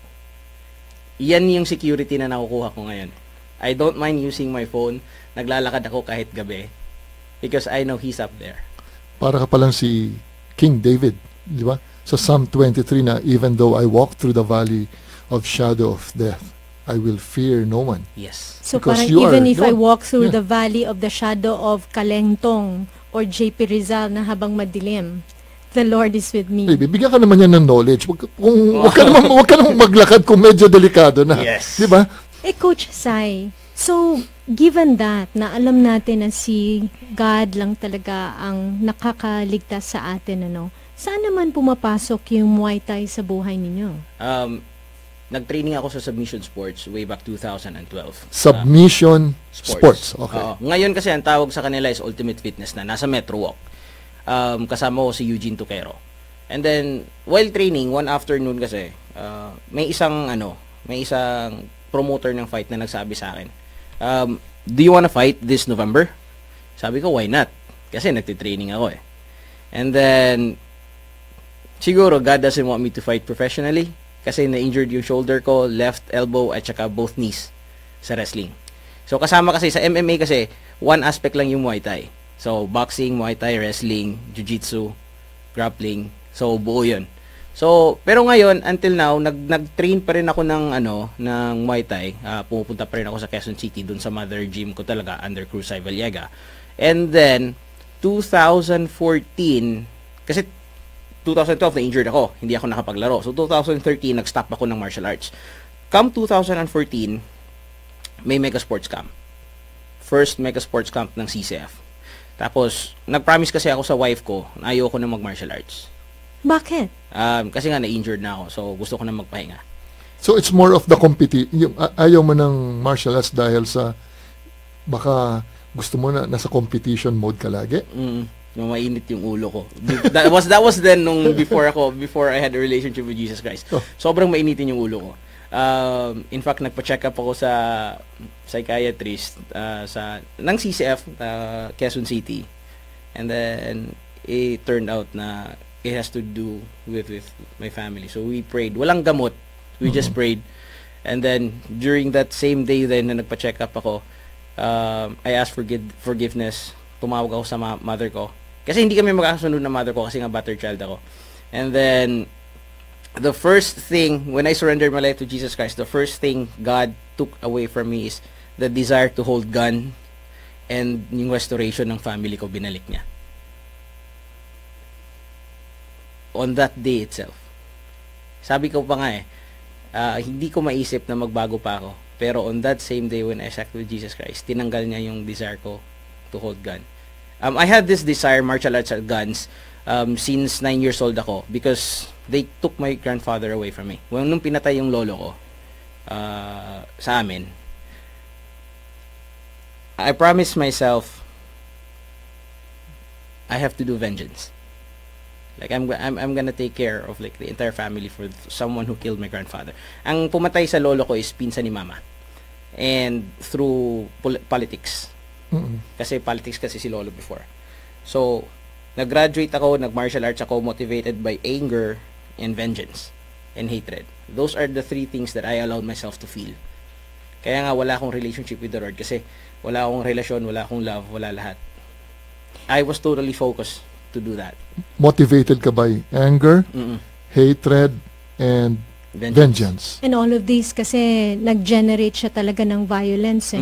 Yan yung security na nakukuha ko ngayon. I don't mind using my phone. Naglalakad ako kahit gabi. Because I know He's up there. Para ka palang si King David, di ba? Sa Psalm 23 na, even though I walk through the valley of shadow of death, I will fear no one. Yes. So Because parang you even are- if I no. walk through Yeah. the valley of the shadow of Kalentong or JP Rizal na habang madilim, the Lord is with me. Bibigyan ka naman yan ng knowledge. Wag ka naman maglakad kung medyo delikado na. Yes. Di ba? Coach Sai, so given that na alam natin na si God lang talaga ang nakakaligtas sa atin, saan naman pumapasok yung Muay Thai sa buhay ninyo? Nag-training ako sa Submission Sports way back 2012. Submission sports. Okay. Oo. Ngayon kasi ang tawag sa kanila is Ultimate Fitness na nasa Metro Walk. Kasama ko si Eugene Tuquero. And then while training one afternoon kasi may isang promoter ng fight na nagsabi sa akin, do you wanna fight this November? Sabi ko, why not? Kasi nagtitraining ako eh. And then siguro God doesn't want me to fight professionally kasi na-injured yung shoulder ko, left elbow at saka both knees sa wrestling. So kasama kasi sa MMA kasi one aspect lang yung Muay Thai. So boxing, Muay Thai, wrestling, jiu-jitsu, grappling. So buo 'yun. So pero ngayon until now nag-train pa rin ako ng Muay Thai. Pumupunta pa rin ako sa Quezon City dun sa mother gym ko talaga under Cruz Valiega. And then 2014 kasi 2012 na injured ako, hindi ako nakapaglaro. So 2013 nag-stop ako ng martial arts. Come 2014 may Mega Sports Camp. First Mega Sports Camp ng CCF. Tapos nag-promise kasi ako sa wife ko na ayoko na mag-martial arts. Bakit? Kasi nga na-injured na ako. So gusto ko na magpahinga. So it's more of the ayaw mo ng martial arts dahil sa baka gusto mo na nasa competition mode ka lagi? Mainit yung ulo ko. That was then before I had a relationship with Jesus Christ. Sobrang mainitin yung ulo ko. In fact, nagpa-check up ako sa psychiatrist ng CCF, Quezon City. And then it turned out na it has to do with my family. So we prayed. Walang gamot. We just prayed. And then during that same day then na nagpa-check up ako, I asked for forgiveness. Tumawag ako sa mother ko. Kasi hindi kami magkakasunod na mother ko kasi nga battered child ako. And then the first thing, when I surrendered my life to Jesus Christ, the first thing God took away from me is the desire to hold gun, and yung restoration ng family ko, binalik niya. On that day itself. Sabi ko pa nga hindi ko maisip na magbago pa ako. Pero on that same day when I accepted with Jesus Christ, tinanggal niya yung desire ko to hold gun. I had this desire, martial arts at guns, since 9 years old ako because they took my grandfather away from me. Nung pinatay yung lolo ko sa amin, I promised myself I have to do vengeance. Like I'm gonna take care of like the entire family for someone who killed my grandfather. Ang pumatay sa lolo ko is pinsan ni mama. And through politics. Kasi politics kasi si lolo before. So, nag-graduate ako, nag-martial arts ako, motivated by anger and vengeance and hatred. Those are the three things that I allowed myself to feel. Kaya nga wala akong relationship with the Lord kasi wala akong relasyon, wala akong love, wala lahat. I was totally focused to do that. Motivated ka by anger, hatred, and vengeance. And all of these kasi nag-generate siya talaga ng violence,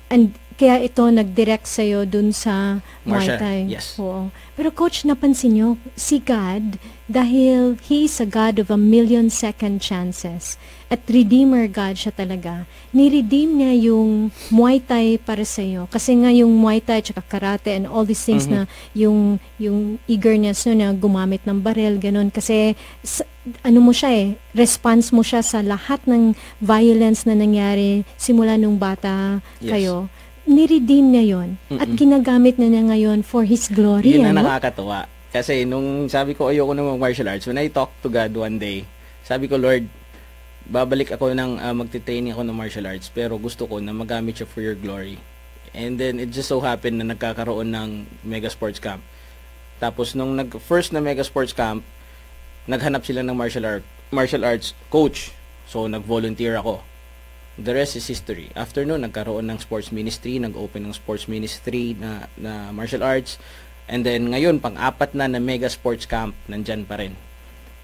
And kaya ito nag-direct sa'yo dun sa Muay Martial, Thai. yes. Oo. Pero coach, napansin nyo, si God, dahil He is a God of 1,000,000 second chances, at Redeemer God siya talaga, ni-redeem niya yung Muay Thai para sa'yo. Kasi nga yung Muay Thai, tsaka karate, and all these things na yung eagerness nyo na gumamit ng barel, ganun. Kasi, ano mo siya response mo siya sa lahat ng violence na nangyari simula nung bata kayo. Ni-redeem niya yon at ginagamit na niya ngayon for His glory. Yun ang nakakatuwa. Kasi nung sabi ko ayoko na mag-martial arts, when I talked to God one day, sabi ko, Lord, babalik ako ng magte-training ako ng martial arts, pero gusto ko na magamit siya for your glory. And then it just so happened na nagkakaroon ng Mega Sports Camp. Tapos nung first na Mega Sports Camp, naghanap sila ng martial arts coach. So nag-volunteer ako. The rest is history. After noon, nagkaroon ng sports ministry, nag-open ng sports ministry na martial arts. And then ngayon, pang-apat na Mega Sports Camp, nandyan pa rin.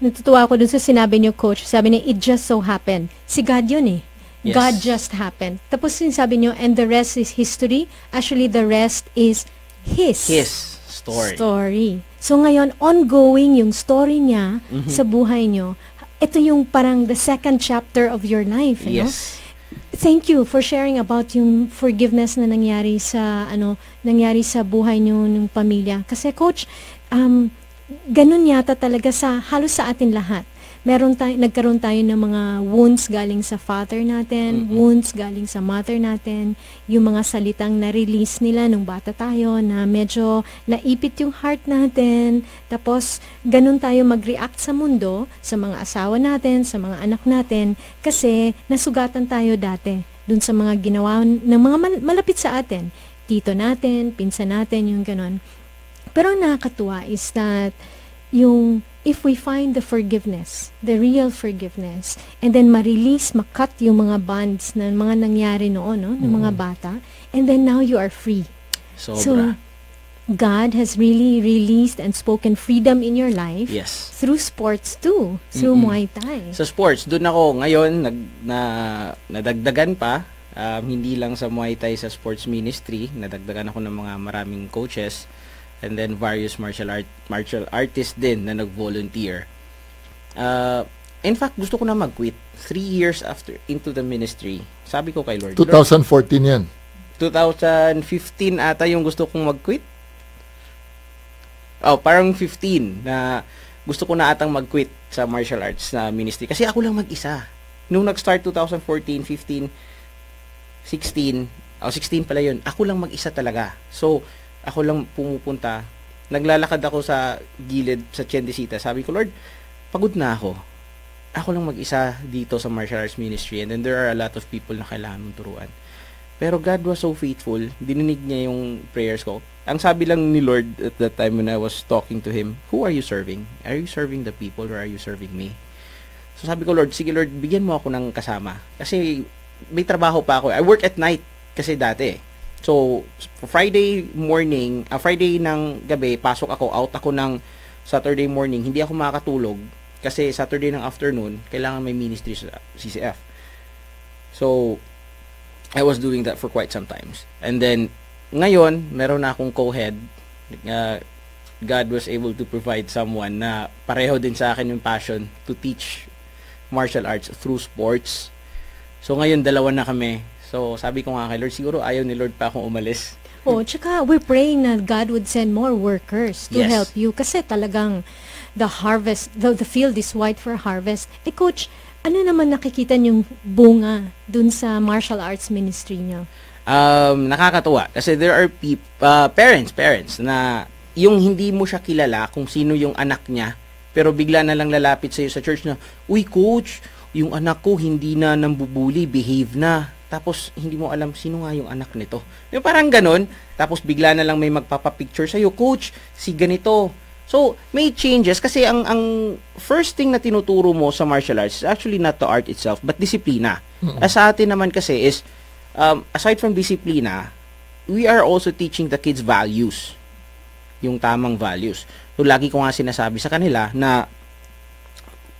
Natutuwa ako dun sa sinabi niyo, coach. Sabi niya, it just so happened. Si God yun eh. Yes. God just happened. Tapos sabi niyo, and the rest is history. Actually, the rest is His story. So ngayon, ongoing yung story niya sa buhay niyo. Ito yung parang the second chapter of your life. Yes. No? Thank you for sharing about yung forgiveness na nangyari sa buhay niyo ng pamilya. Kasi coach, ganun yata talaga halos sa atin lahat. Nagkaroon tayo ng mga wounds galing sa father natin, wounds galing sa mother natin, yung mga salitang na-release nila nung bata tayo na medyo naipit yung heart natin. Tapos, ganun tayo mag-react sa mundo, sa mga asawa natin, sa mga anak natin, kasi nasugatan tayo dati dun sa mga ginawa ng mga malapit sa atin. Tito natin, pinsan natin, yung ganun. Pero ang nakakatuwa is that if we find the forgiveness, the real forgiveness, and then ma-release, ma-cut yung mga bonds na mga nangyari noon, no, ng mga bata, and then now you are free. Sobra. So, God has really released and spoken freedom in your life through sports too, through Muay Thai. Sa sports, doon ako ngayon, nadagdagan pa, hindi lang sa Muay Thai, sa sports ministry, nadagdagan ako ng mga maraming coaches, and then various martial artists din na nag-volunteer. In fact, gusto ko na mag-quit. 3 years into the ministry, sabi ko kay Lord, 2014 yan. 2015 ata yung gusto kong mag-quit. Parang 15 na gusto ko na atang mag-quit sa martial arts na ministry. Kasi ako lang mag-isa. Nung nag-start 2014, 15, 16 pala yun. Ako lang mag-isa talaga. So, ako lang pumupunta. Naglalakad ako sa gilid sa Tiendesita. Sabi ko, Lord, pagod na ako. Ako lang mag-isa dito sa martial arts ministry. And then there are a lot of people na kailangan mong turuan. Pero God was so faithful. Dininig niya yung prayers ko. Ang sabi lang ni Lord at that time when I was talking to Him, who are you serving? Are you serving the people or are you serving me? So sabi ko, Lord, sige Lord, bigyan mo ako ng kasama. Kasi may trabaho pa ako. I work at night kasi dati. So, Friday morning, Friday ng gabi, pasok ako, out ako ng Saturday morning. Hindi ako makakatulog kasi Saturday ng afternoon, kailangan may ministry sa CCF. So, I was doing that for quite some times. And then, ngayon, meron na akong co-head. God was able to provide someone na pareho din sa akin yung passion to teach martial arts through sports. So, ngayon, dalawa na kami. So, sabi ko nga kay Lord, siguro ayaw ni Lord pa akong umalis. Tsaka we're praying na God would send more workers to help you. Kasi talagang the harvest, the field is white for harvest. Coach, ano naman nakikita niyong bunga dun sa martial arts ministry niyo? Nakakatuwa. Kasi there are parents na yung hindi mo siya kilala kung sino yung anak niya, pero bigla na lang lalapit sa'yo sa church na, uy coach, yung anak ko hindi na nambubuli, behave na. Tapos, hindi mo alam sino nga yung anak nito. Yung parang ganun. Tapos, bigla na lang may magpapapicture sa'yo, coach, si ganito. So, may changes. Kasi ang first thing na tinuturo mo sa martial arts is actually not the art itself, but disiplina. As sa atin naman kasi is, aside from disiplina, we are also teaching the kids values. Yung tamang values. So, lagi ko nga sinasabi sa kanila na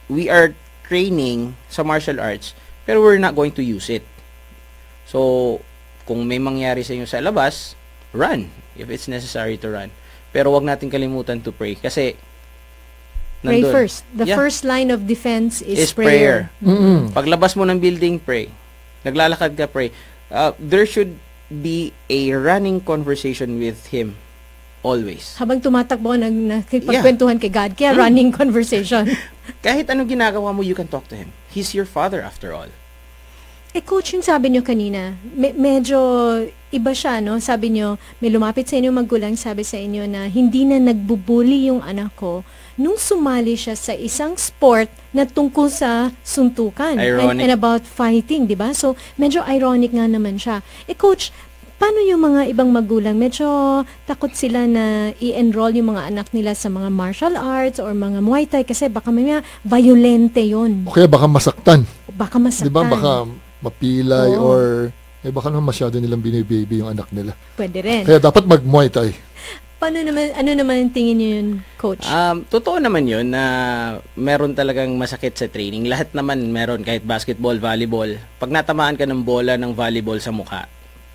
we are training sa martial arts, pero we're not going to use it. So, Kung may mangyari sa inyo sa labas, run if it's necessary to run. Pero wag natin kalimutan to pray kasi Pray nandun. first. The Yeah. first line of defense is prayer. Mm-mm. Paglabas mo ng building, pray. Naglalakad ka, pray. There should be a running conversation with Him always. Habang tumatakbo, nakikipagkwentuhan kay God. Kaya running conversation. Kahit anong ginagawa mo, you can talk to Him. He's your Father after all. Coach, yung sabi nyo kanina, medyo iba siya, no? Sabi nyo, may lumapit sa inyo magulang, sabi sa inyo na hindi na nagbubuli yung anak ko nung sumali siya sa isang sport na tungkol sa suntukan. Ironic. And about fighting, di ba? So, medyo ironic nga naman siya. Coach, paano yung mga ibang magulang? Medyo takot sila na i-enroll yung mga anak nila sa mga martial arts or mga Muay Thai kasi baka may mga violente yon. O kaya baka masaktan. Baka masaktan. Di ba? Baka mapilay Oo. or baka naman masyado nilang binibaby yung anak nila. Pwede rin. Kaya dapat mag-Muay Thai. Ano naman ang tingin niyo yun, Coach? Totoo naman yun na meron talagang masakit sa training. Lahat naman meron, kahit basketball, volleyball. Pag natamaan ka ng bola ng volleyball sa mukha,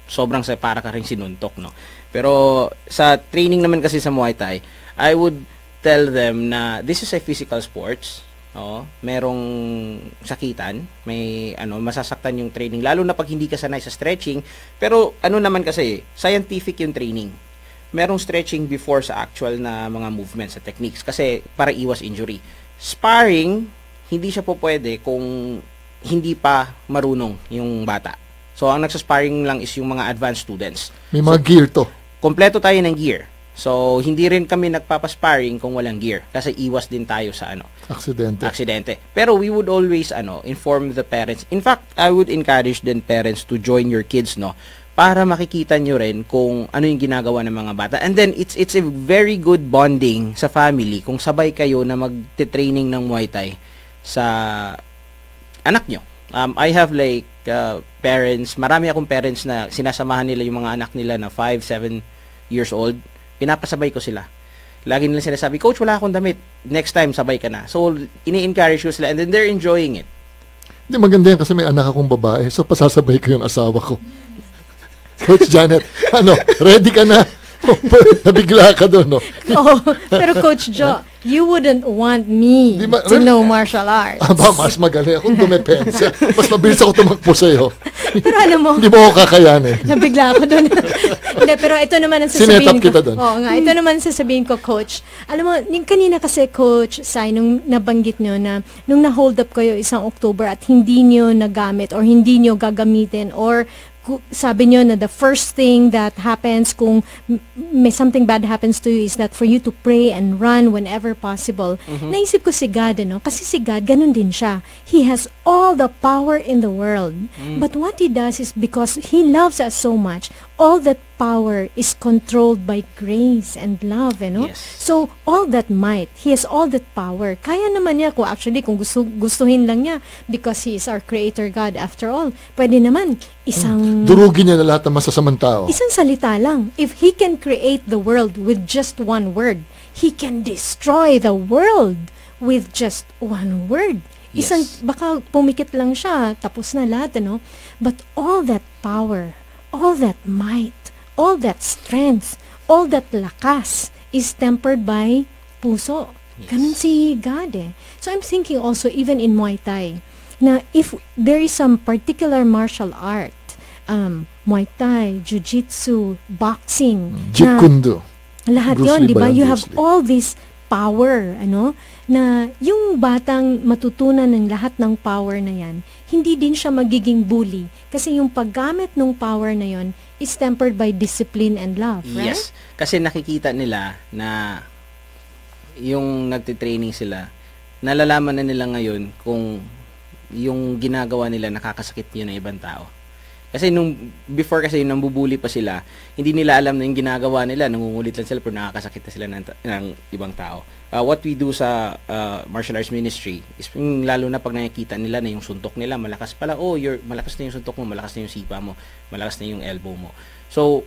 sobrang para ka rin sinuntok, no? Pero sa training naman kasi sa Muay Thai, I would tell them na this is a physical sports. Merong sakitan, may masasaktan yung training lalo na pag hindi ka sanay sa stretching. Pero naman kasi, scientific yung training. Merong stretching before sa actual na mga movements, sa techniques kasi para iwas injury. Sparring, hindi siya po pwede kung hindi pa marunong yung bata. So ang nagsasparring lang is yung mga advanced students. May mga gear to. Kompleto tayo ng gear. So, hindi rin kami nagpapasparring kung walang gear kasi iwas din tayo sa aksidente. Pero we would always inform the parents. In fact, I would encourage the parents to join your kids, no, para makikita nyo rin kung ano yung ginagawa ng mga bata. And then it's a very good bonding sa family kung sabay kayo na magte-training ng Muay Thai sa anak nyo. I have parents, marami akong parents na sinasamahan nila yung mga anak nila na 5, 7 years old. Pinapasabay ko sila. Lagi nila sinasabi, Coach, wala akong damit. Next time, sabay ka na. So, ini-encourage ko sila and then they're enjoying it. Hindi, maganda yan kasi may anak akong babae. So, pasasabay ko yung asawa ko. Coach Janet, ready ka na? Nabigla ka doon, no? Pero Coach Joe, you wouldn't want me to know martial arts. Mas magaling akong dumepensa. Mas mabilis ako tumakbo sa'yo. Pero alam mo, hindi mo ako kakayanin. Nabigla ako doon. Hindi, pero ito naman ang sasabihin Sinetap ko. kita doon. Oo nga, ito naman sasabihin ko, Coach. Alam mo, kanina kasi, Coach Sai, nung nabanggit nyo na nung na-hold up kayo isang October at hindi nyo nagamit or hindi nyo gagamitin or sabi nyo na the first thing that happens kung may something bad happens to you is that for you to pray and run whenever possible. Naisip ko si God, kasi si God, ganun din siya. He has all the power in the world. But what He does is because He loves us so much, all that power is controlled by grace and love, Yes. So, all that might, He has all that power. Kaya naman niya, kung gustuhin lang niya, because He is our Creator God after all, pwede naman, durugin niya na lahat ng masasamang tao. Isang salita lang. If He can create the world with just one word, He can destroy the world with just one word. Yes. Baka pumikit lang siya, tapos na lahat, But all that power, all that might, all that strength, all that lakas is tempered by puso. Yes. Ganun si God So I'm thinking also, even in Muay Thai, na if there is some particular martial art, Muay Thai, Jiu-Jitsu, boxing, Jeet Kune Do. lahat Bruce yon, Lee di ba? ba yan, You have Bruce Lee? all this power, na yung batang matutunan ng lahat ng power na yan, hindi din siya magiging bully. Kasi yung paggamit ng power na yon is tempered by discipline and love, right? Yes. Kasi nakikita nila na yung nagtitraining sila, nalalaman na nila ngayon kung yung ginagawa nila nakakasakit yun ng ibang tao. Kasi before kasi yung nambubuli pa sila, hindi nila alam na yung ginagawa nila, nangungulit lang sila pero nakakasakit na sila ng ibang tao. What we do sa martial arts ministry is lalo na pag nakikita nila na yung suntok nila malakas pala, malakas na yung suntok mo, malakas na yung sipa mo, malakas na yung elbow mo. So,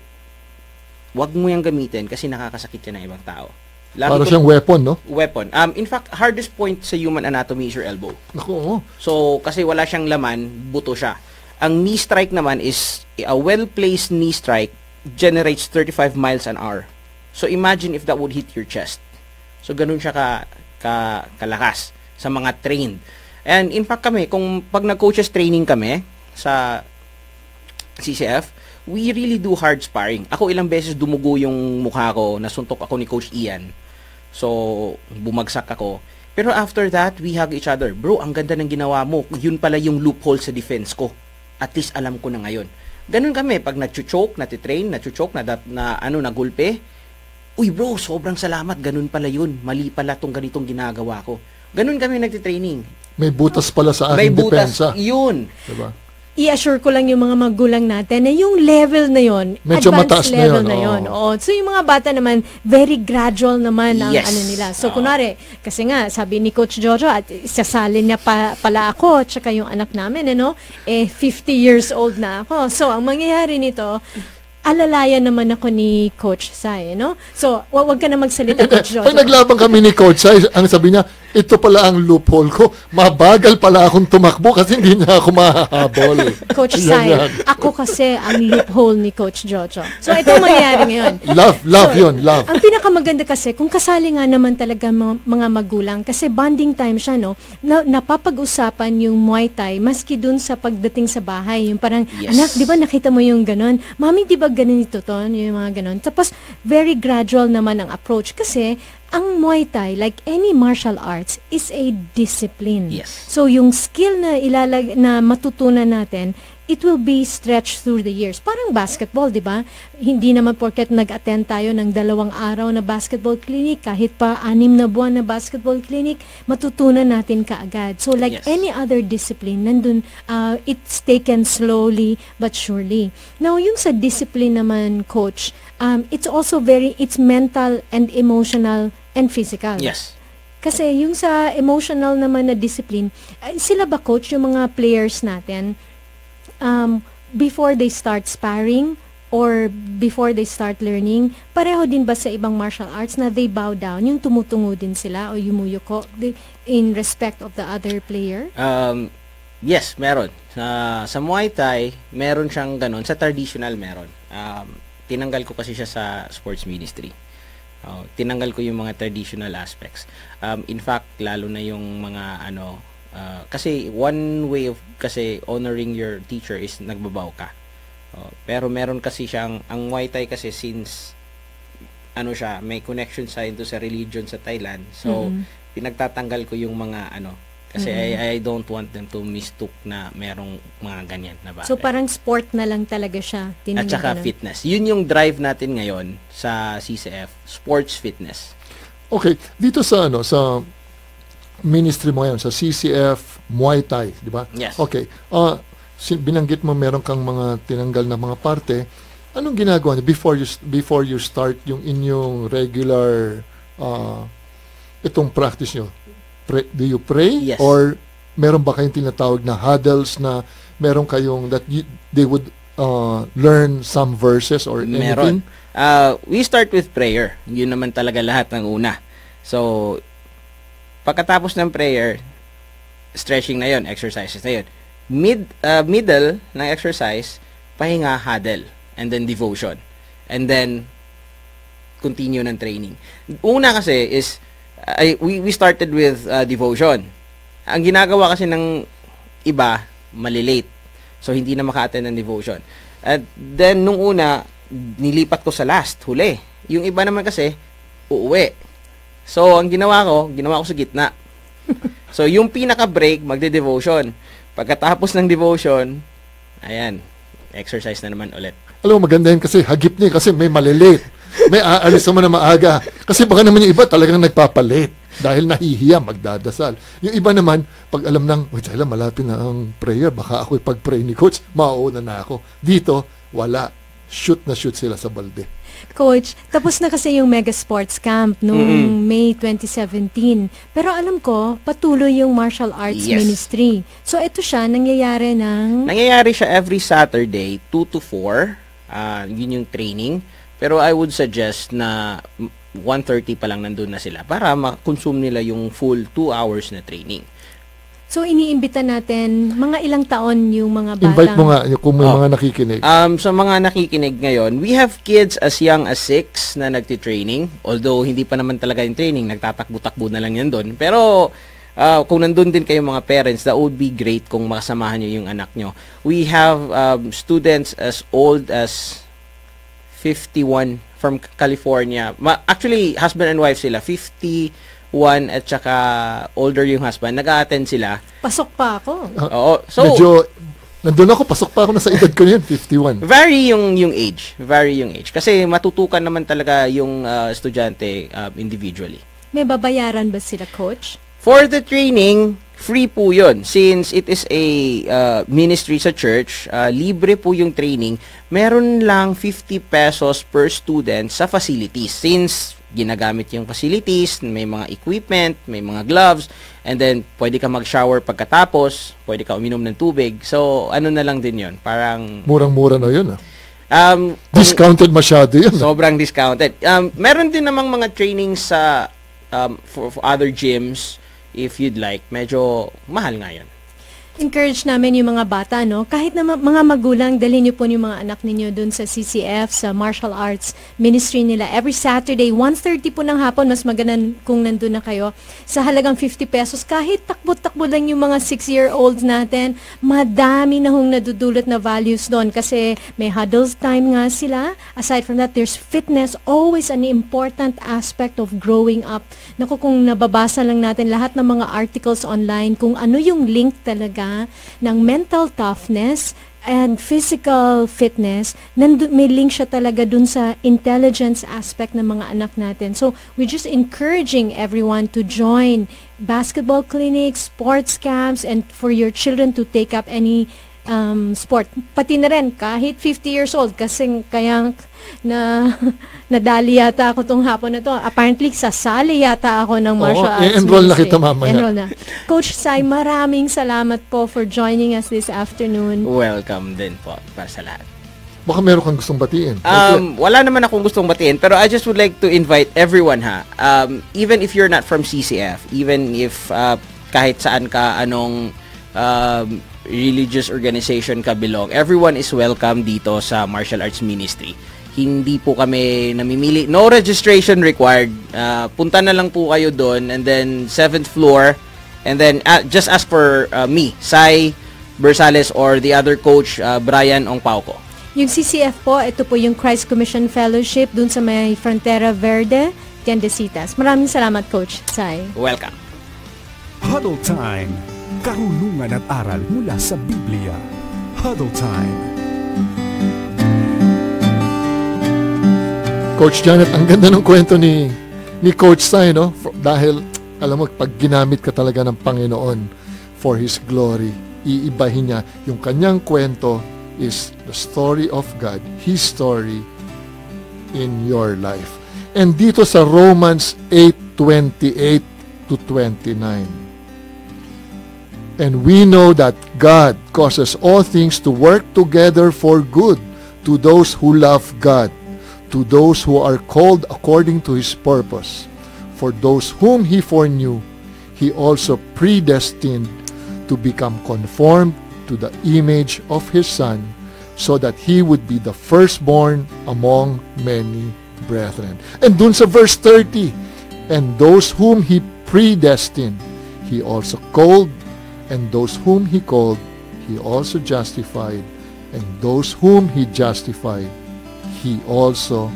wag mo yung gamitin kasi nakakasakit yan ng ibang tao. Para siyang weapon, no? Weapon. In fact, hardest point sa human anatomy is your elbow. Naku, So, kasi wala siyang laman, buto siya. Ang knee strike naman is, a well-placed knee strike generates 35 miles an hour. So imagine if that would hit your chest. So ganun siya kalakas sa mga trained. And in fact kami, kung pag nag-coaches training kami sa CCF, we really do hard sparring. Ako ilang beses dumugo yung mukha ko, nasuntok ako ni Coach Ian. So bumagsak ako. Pero after that, we hug each other. Bro, ang ganda ng ginawa mo. Yun pala yung loophole sa defense ko. At least alam ko na ngayon. Ganun kami, pag nag-choke, natitrain, nag-choke, nagulpe. Uy bro, sobrang salamat. Ganun pala yun. Mali pala tong ganitong ginagawa ko. Ganun kami nagtitraining. May butas pala sa aking depensa. Yun. Diba? I-assure ko lang yung mga magulang natin na yung level na yon, medyo advanced mataas level na yun. Oo. So yung mga bata naman, very gradual naman ang Yes. ano nila. So kunwari, kasi nga, sabi ni Coach Jojo, at isasalin niya pala ako, tsaka yung anak namin, 50 years old na ako. So ang mangyayari nito, alalayan naman ako ni Coach Sai, no? So, wag ka na magsalita, Coach Jojo. Pag naglaban kami ni Coach Sai, ang sabi niya, ito pala ang loophole ko. Mabagal pala akong tumakbo kasi hindi niya ako mahahabol. Coach Sai, ako kasi ang loophole ni Coach Jojo. So, ito ang mangyayari ngayon. Love yun. Ang pinakamaganda kasi, kung kasali nga naman talaga mga magulang, kasi bonding time siya, no? Napapag-usapan yung Muay Thai, maski dun sa pagdating sa bahay. Yung parang, Yes. anak, di ba nakita mo yung ganon? Mami, di ba ganito to? Yung mga ganon. Tapos, very gradual naman ang approach. Kasi, ang Muay Thai, like any martial arts, is a discipline. Yes. So, yung skill na matutunan natin, it will be stretched through the years. Parang basketball, di ba? Hindi naman porket nag-attend tayo ng 2 araw na basketball clinic, kahit pa 6 na buwan na basketball clinic, matutunan natin kaagad. So, like Yes. any other discipline, nandun, it's taken slowly but surely. Now, yung sa discipline naman, Coach, it's also it's mental and emotional and physical. Yes. Kasi yung sa emotional naman na discipline, sila ba, Coach, yung mga players natin, before they start sparring or before they start learning, pareho din ba sa ibang martial arts na they bow down, yung tumutungo din sila o yumuyuko in respect of the other player? Yes, meron. Sa Muay Thai, meron siyang ganun. Sa traditional, meron. Tinanggal ko kasi siya sa sports ministry. Tinanggal ko yung mga traditional aspects. In fact, lalo na yung mga kasi one way of honoring your teacher is nagbabaw ka. Pero meron kasi siyang, ang Muay Thai kasi since siya, may connection sa religion sa Thailand. So, pinagtatanggal ko yung mga kasi I don't want them to mistook na merong mga ganyan na bagay. So, parang sport na lang talaga siya. At saka fitness. Yun yung drive natin ngayon sa CCF, sports fitness. Okay, dito sa sa ministry mo ngayon, sa CCF Muay Thai, di ba? Yes. Okay. Binanggit mo meron kang mga tinanggal na mga parte. Anong ginagawa niyo before you start yung inyong regular itong practice niyo? Do you pray? Yes. Or meron ba kayong tinatawag na huddles na meron kayong they would learn some verses or anything? Meron. We start with prayer. Yun naman talaga lahat ng una. So, pagkatapos ng prayer, stretching na yun, exercises na yun. Middle ng exercise, pahinga, huddle, and then devotion. And then, continue ng training. Una kasi is, we started with devotion. Ang ginagawa kasi ng iba, malilate. So, hindi na maka-attend ng devotion. At then, nung una, nilipat ko sa huli. Yung iba naman kasi, uuwi. So, ang ginawa ko sa gitna. So, yung pinaka-break, magde-devotion. Pagkatapos ng devotion, ayan, exercise na naman ulit. Alam mo, maganda yun kasi hagip niya kasi may malilate. May aalis naman na maaga. Kasi baka naman yung iba talagang nagpapalate dahil nahihiya, magdadasal. Yung iba naman, pag alam ng, malapit na ang prayer, baka ako pag-pray ni Coach, mauuna na ako. Dito, wala. Shoot na shoot sila sa balde. Coach, tapos na kasi yung Mega Sports Camp noong May 2017. Pero alam ko, patuloy yung martial arts ministry. So, ito siya, nangyayari siya every Saturday, 2 to 4. Yun yung training. Pero I would suggest na 1:30 pa lang nandun na sila para ma-consume nila yung full 2 hours na training. So, iniimbita natin, mga ilang taon yung mga batang... Invite mo nga kung may mga nakikinig. Sa mga nakikinig ngayon, we have kids as young as 6 na nagti-training. Although, hindi pa naman talaga yung training, nagtatakbo-takbo na lang yan doon. Pero, kung nandun din kayo mga parents, that would be great kung makasamahan nyo yung anak nyo. We have students as old as 51 from California. Actually, husband and wife sila, 51 at saka older yung husband. Nag-a-attend sila. Pasok pa ako. Oo. So, medyo, nandun ako, pasok pa ako na sa edad ko yun, 51. Vary yung age. Vary yung age. Kasi matutukan naman talaga yung estudyante individually. May babayaran ba sila, Coach? For the training, free po yun. Since it is a ministry sa church, libre po yung training. Meron lang 50 pesos per student sa facilities. Since ginagamit yung facilities, may mga equipment, may mga gloves, and then pwede ka mag-shower pagkatapos, pwede ka uminom ng tubig. So, ano na lang din yun. Parang... Murang-mura na yun. Discounted masyado yun. Sobrang discounted. Meron din namang mga trainings sa for other gyms. If you'd like, medyo mahal nga yun. Encourage namin yung mga bata, no? Kahit na mga magulang, dalhin niyo po yung mga anak ninyo dun sa CCF, sa martial arts ministry nila. Every Saturday, 1:30 po ng hapon, mas maganda kung nandun na kayo. Sa halagang 50 pesos, kahit takbo-takbo lang yung mga 6-year-olds natin, madami na hong nadudulot na values doon kasi may huddles time nga sila. Aside from that, there's fitness, always an important aspect of growing up. Naku, kung nababasa lang natin lahat ng mga articles online, kung ano yung link talaga ng mental toughness and physical fitness, may link siya talaga dun sa intelligence aspect ng mga anak natin. So, we're just encouraging everyone to join basketball clinics, sports camps, and for your children to take up any sport. Pati na rin, kahit 50 years old, kasi kaya nadali yata ako tong hapon na to. Apparently, sasali yata ako ng martial arts enroll na ministry. kita mamaya. Enroll na. Coach Sai, maraming salamat po for joining us this afternoon. Welcome din po para sa lahat. Baka meron kang gustong batiin. Wala naman akong gustong batiin, pero I just would like to invite everyone even if you're not from CCF, even if kahit saan ka, anong religious organization ka belong, everyone is welcome dito sa Martial Arts Ministry. Hindi po kami namimili. No registration required. Punta na lang po kayo doon, and then 7th floor, and then just ask for me, Sai Bersales, or the other coach, Brian Ongpauco. Yung CCF po, ito po yung Christ Commission Fellowship dun sa may Frontera Verde, Tiendesitas. Maraming salamat, Coach Sai. Welcome. Huddle Time. Karunungan at aral mula sa Biblia. Huddle Time. Coach Janet, ang ganda ng kwento ni Coach Sai, no? Dahil, alam mo, pag ginamit ka talaga ng Panginoon for His glory, iibahin niya. Yung kanyang kwento is the story of God, His story in your life. And dito sa Romans 8:28 to 29, and we know that God causes all things to work together for good to those who love God, to those who are called according to His purpose. For those whom He foreknew, He also predestined to become conformed to the image of His Son, so that He would be the firstborn among many brethren. And dun sa verse 30, and those whom He predestined, He also called, and those whom He called, He also justified, and those whom He justified, He also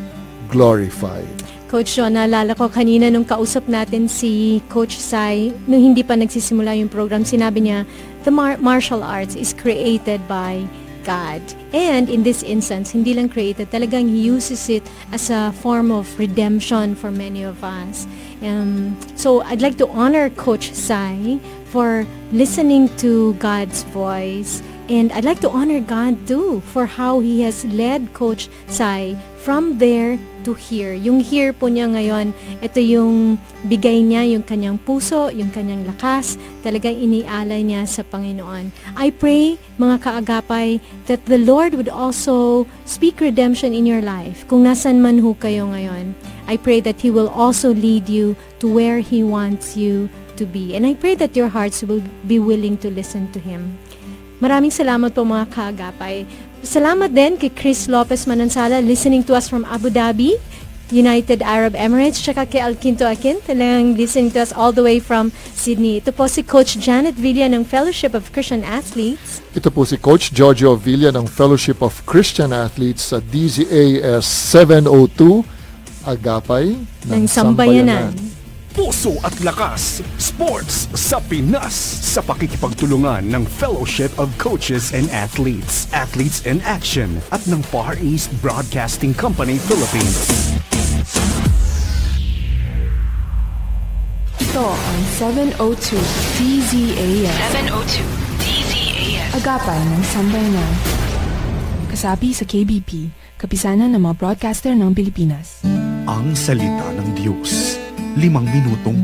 glorified. Coach John, naalala ko kanina nung kausap natin si Coach Sai, nung hindi pa nagsisimula yung program, sinabi niya, the martial arts is created by God. And in this instance, hindi lang created, talagang He uses it as a form of redemption for many of us. So I'd like to honor Coach Sai for listening to God's voice. And I'd like to honor God too for how He has led Coach Sai from there to here. Yung here po niya ngayon, ito yung bigay niya, yung kanyang puso, yung kanyang lakas, talagang inialay niya sa Panginoon. I pray, mga kaagapay, that the Lord would also speak redemption in your life. Kung nasan man ho kayo ngayon, I pray that He will also lead you to where He wants you to be. And I pray that your hearts will be willing to listen to Him. Maraming salamat po mga kaagapay. Salamat din kay Chris Lopez Manansala listening to us from Abu Dhabi, United Arab Emirates, tsaka kay Alquinto Akin, talagang listening to us all the way from Sydney. Ito po si Coach Janet Villa ng Fellowship of Christian Athletes. Ito po si Coach Giorgio Villa ng Fellowship of Christian Athletes sa DZAS 702, Agapay ng Sambayanan. Puso at lakas, sports sa Pinas sa pakikipagtulungan ng Fellowship of Coaches and Athletes, Athletes in Action at ng Far East Broadcasting Company Philippines. Ito ang 702 DZAS. 702 DZAS. Agapay ng Sambayanan. Kasapi sa KBP, kapisanan ng mga broadcaster ng Pilipinas. Ang salita ng Diyos. 5 minutong